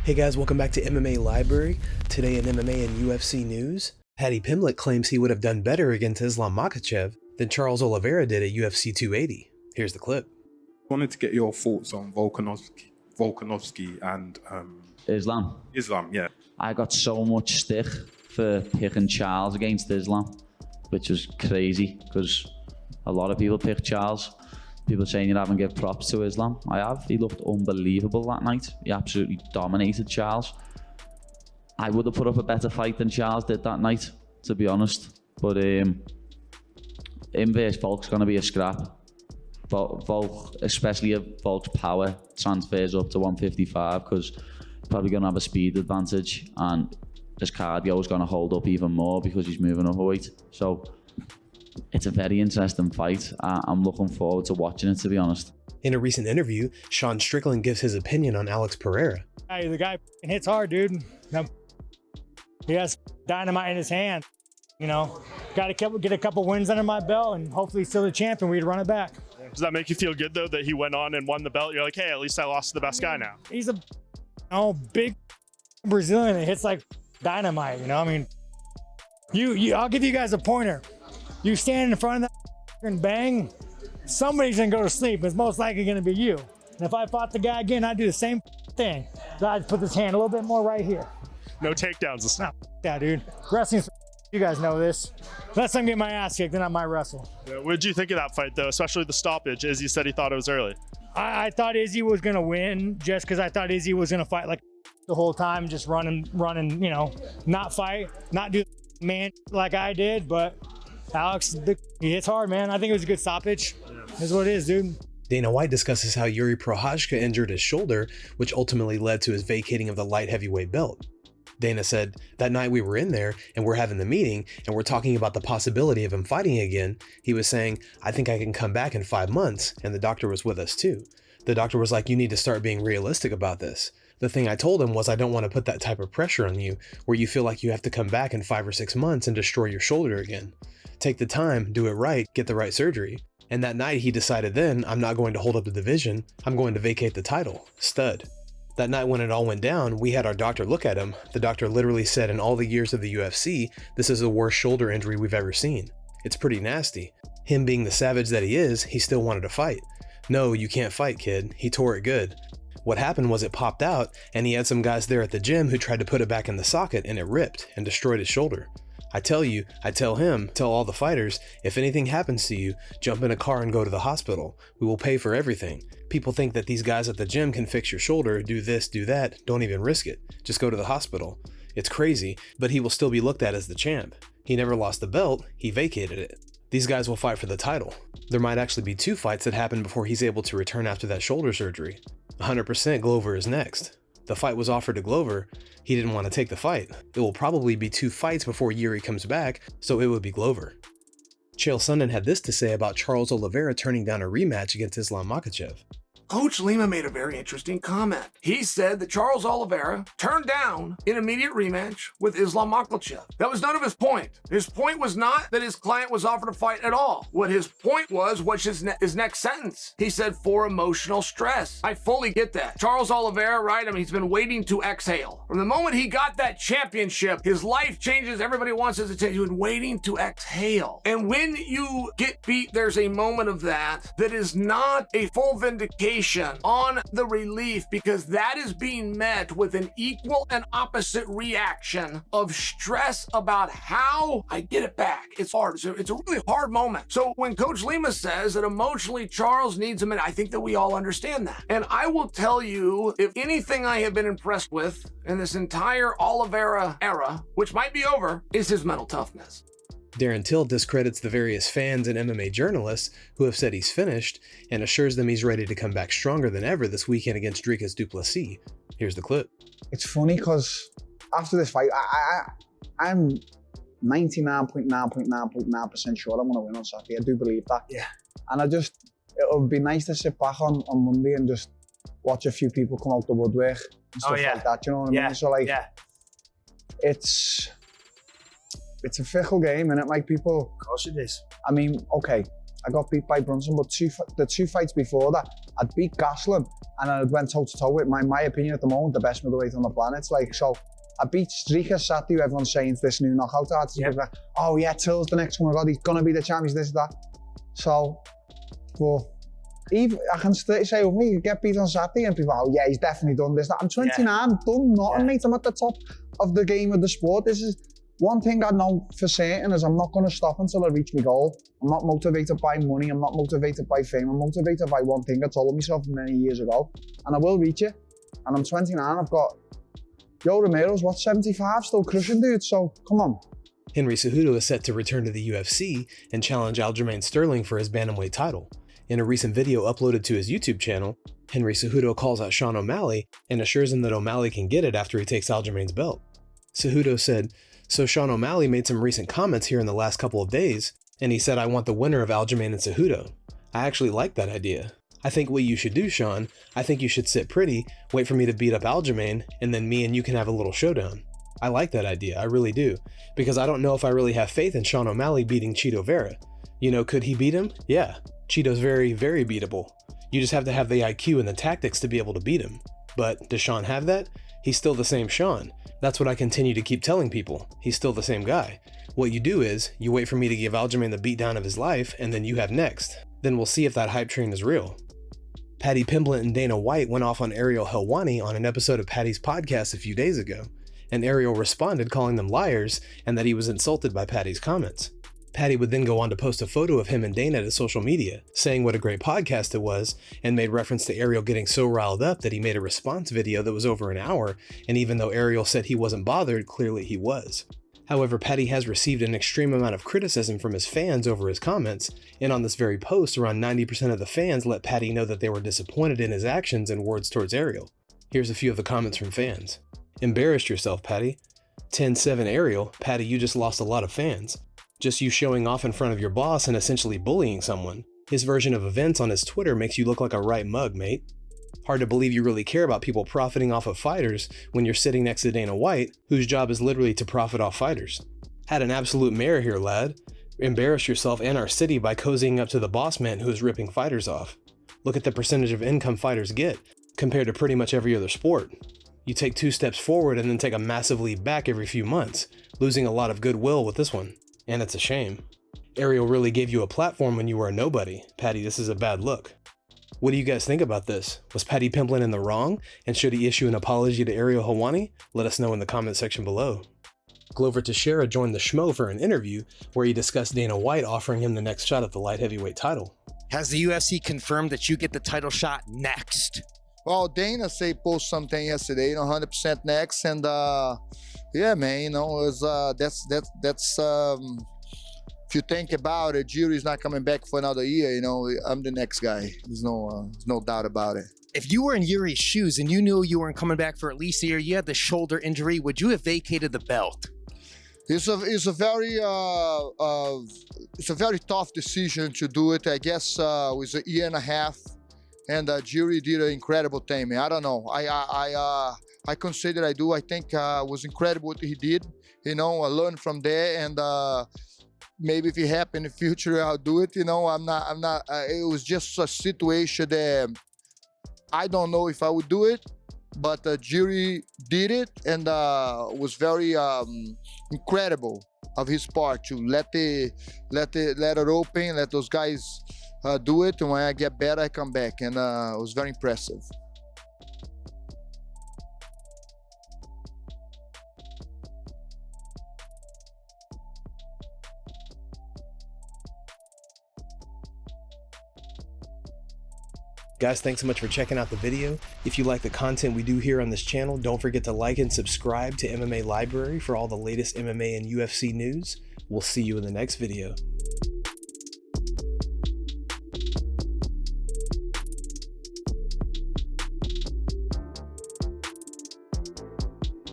Hey guys, welcome back to MMA Library. Today in MMA and UFC news, Paddy Pimblett claims he would have done better against Islam Makhachev than Charles Oliveira did at UFC 280. Here's the clip. I wanted to get your thoughts on Volkanovski and Islam, yeah. I got so much stick for picking Charles against Islam, which was crazy because a lot of people picked Charles. People saying you haven't give props to Islam. I have. He looked unbelievable that night. He absolutely dominated Charles. I would have put up a better fight than Charles did that night, to be honest. But him versus Volk's going to be a scrap. Volk, especially if Volk's power transfers up to 155, because he's probably going to have a speed advantage, and his cardio is going to hold up even more because he's moving a height. So it's a very interesting fight. I'm looking forward to watching it, to be honest. In a recent interview, Strickland gives his opinion on Alex Pereira. Hey, the guy hits hard, dude. He has dynamite in his hand. You know, got to get a couple wins under my belt, and hopefully he's still the champion. We'd run it back. Does that make you feel good though that he went on and won the belt? You're like, hey, at least I lost to the best guy now. He's a big Brazilian that hits like dynamite. You know, I mean, I'll give you guys a pointer. You stand in front of that and bang, somebody's gonna go to sleep. It's most likely gonna be you. And if I fought the guy again, I'd do the same thing. So I'd put this hand a little bit more right here. No takedowns. No, that dude. Wrestling's you guys know this. Unless I'm getting my ass kicked, then I might wrestle. Yeah, what did you think of that fight though, especially the stoppage? Izzy said he thought it was early. I thought Izzy was gonna win just because I thought Izzy was gonna fight like the whole time, just running, you know, not fight, not do man like I did, but Alex, he hits hard, man. I think it was a good stoppage. Is what it is, dude. Dana White discusses how Prochazka injured his shoulder, which ultimately led to his vacating of the light heavyweight belt. Dana said, that night we were in there and we're having the meeting and we're talking about the possibility of him fighting again. He was saying, I think I can come back in 5 months. And the doctor was with us too. The doctor was like, you need to start being realistic about this. The thing I told him was I don't want to put that type of pressure on you where you feel like you have to come back in 5 or 6 months and destroy your shoulder again. Take the time, do it right, get the right surgery. And that night he decided then, I'm not going to hold up the division, I'm going to vacate the title. Stud. That night when it all went down, we had our doctor look at him. The doctor literally said in all the years of the UFC, this is the worst shoulder injury we've ever seen. It's pretty nasty. Him being the savage that he is, he still wanted to fight. No, you can't fight, kid. He tore it good. What happened was it popped out, and he had some guys there at the gym who tried to put it back in the socket, and it ripped and destroyed his shoulder. I tell all the fighters, if anything happens to you, jump in a car and go to the hospital. We will pay for everything. People think that these guys at the gym can fix your shoulder, do this, do that. Don't even risk it. Just go to the hospital. It's crazy, but he will still be looked at as the champ. He never lost the belt, he vacated it. These guys will fight for the title. There might actually be 2 fights that happen before he's able to return after that shoulder surgery. 100% Glover is next. The fight was offered to Glover. He didn't want to take the fight. It will probably be 2 fights before Yuri comes back, so it would be Glover. Chael Sonnen had this to say about Charles Oliveira turning down a rematch against Islam Makhachev. Coach Lima made a very interesting comment. He said that Charles Oliveira turned down an immediate rematch with Islam Makhachev. That was none of his point. His point was not that his client was offered a fight at all. What his point was his next sentence. He said, for emotional stress. I fully get that. Charles Oliveira, right? I mean, he's been waiting to exhale. From the moment he got that championship, his life changes. Everybody wants his attention. He's been waiting to exhale. And when you get beat, there's a moment of that is not a full vindication on the relief, because that is being met with an equal and opposite reaction of stress about how I get it back. It's hard. It's a really hard moment. So when Coach Lima says that emotionally Charles needs a minute, I think that we all understand that. And I will tell you, if anything I have been impressed with in this entire Oliveira era, which might be over, is his mental toughness. Darren Till discredits the various fans and MMA journalists who have said he's finished and assures them he's ready to come back stronger than ever this weekend against Dricus du Plessis. Here's the clip. It's funny because after this fight, I'm 99.9% sure I'm going to win on Saturday. I do believe that. Yeah. And it would be nice to sit back on Monday and just watch a few people come out the woodwork and stuff like that. You know what I mean? So it's a fickle game, and it like people. Of course it is. I mean, okay, I got beat by Brunson, but the 2 fights before that, I'd beat Gaslam and I went toe-to-toe with, my opinion at the moment, the best middleweight on the planet. Like, so I beat Strickland Saturday, everyone's saying it's this new knockout artist. Yep. Like, oh yeah, Till's the next one, God, he's gonna be the champion, this, that. So, well, even, I can say with me, you get beat on Saturday and people, oh yeah, he's definitely done this, that. I'm 29, done nothing, mate. I'm at the top of the game of the sport. This is one thing I know for certain is I'm not going to stop until I reach my goal. I'm not motivated by money, I'm not motivated by fame, I'm motivated by one thing I told myself many years ago, and I will reach it. And I'm 29, I've got, Joe Romero's what, 75, still crushing, dude, so come on. Henry Cejudo is set to return to the UFC and challenge Aljamain Sterling for his bantamweight title. In a recent video uploaded to his YouTube channel, Henry Cejudo calls out Sean O'Malley and assures him that O'Malley can get it after he takes Aljamain's belt. Cejudo said, "So Sean O'Malley made some recent comments here in the last couple of days, and he said I want the winner of Aljamain and Cejudo. I actually like that idea. I think what you should do, Sean, I think you should sit pretty, wait for me to beat up Aljamain, and then me and you can have a little showdown. I like that idea, I really do, because I don't know if I really have faith in Sean O'Malley beating Cheeto Vera. You know, could he beat him? Yeah, Cheeto's very, very beatable. You just have to have the IQ and the tactics to be able to beat him. But does Sean have that? He's still the same Sean. That's what I continue to keep telling people. He's still the same guy. What you do is, you wait for me to give Aljamain the beatdown of his life, and then you have next. Then we'll see if that hype train is real." Paddy Pimblett and Dana White went off on Ariel Helwani on an episode of Paddy's podcast a few days ago, and Ariel responded calling them liars and that he was insulted by Paddy's comments. Paddy would then go on to post a photo of him and Dana to social media, saying what a great podcast it was, and made reference to Ariel getting so riled up that he made a response video that was over an hour, and even though Ariel said he wasn't bothered, clearly he was. However, Paddy has received an extreme amount of criticism from his fans over his comments, and on this very post, around 90% of the fans let Paddy know that they were disappointed in his actions and words towards Ariel. Here's a few of the comments from fans. "Embarrassed yourself, Paddy. 10-7 Ariel, Paddy, you just lost a lot of fans. Just you showing off in front of your boss and essentially bullying someone. His version of events on his Twitter makes you look like a right mug, mate. Hard to believe you really care about people profiting off of fighters when you're sitting next to Dana White, whose job is literally to profit off fighters. Had an absolute mare here, lad. Embarrass yourself and our city by cozying up to the boss man who is ripping fighters off. Look at the percentage of income fighters get, compared to pretty much every other sport. You take 2 steps forward and then take a massive leap back every few months, losing a lot of goodwill with this one. And it's a shame. Ariel really gave you a platform when you were a nobody. Paddy, this is a bad look. What do you guys think about this? Was Paddy Pimblett in the wrong? And should he issue an apology to Ariel Helwani? Let us know in the comment section below. Glover Teixeira joined the Schmo for an interview where he discussed Dana White offering him the next shot at the light heavyweight title. Has the UFC confirmed that you get the title shot next? Well, Dana post something yesterday, 100% next, and yeah, man, that's if you think about it, Jury's not coming back for another year. I'm the next guy. There's no doubt about it. If you were in Yuri's shoes and you knew you weren't coming back for at least a year, you had the shoulder injury, would you have vacated the belt? It's a very tough decision to do it. I guess it was a year and a half. And Jury did an incredible thing, man. I don't know. I consider I do. I think it was incredible what he did. I learned from there, and maybe if it happens in the future, I'll do it. I'm not. It was just a situation that I don't know if I would do it, but Jury did it, and it was very incredible of his part to let it open, let those guys do it, and when I get better, I come back, and it was very impressive. Guys, thanks so much for checking out the video. If you like the content we do here on this channel, don't forget to like and subscribe to MMA Library for all the latest MMA and UFC news. We'll see you in the next video.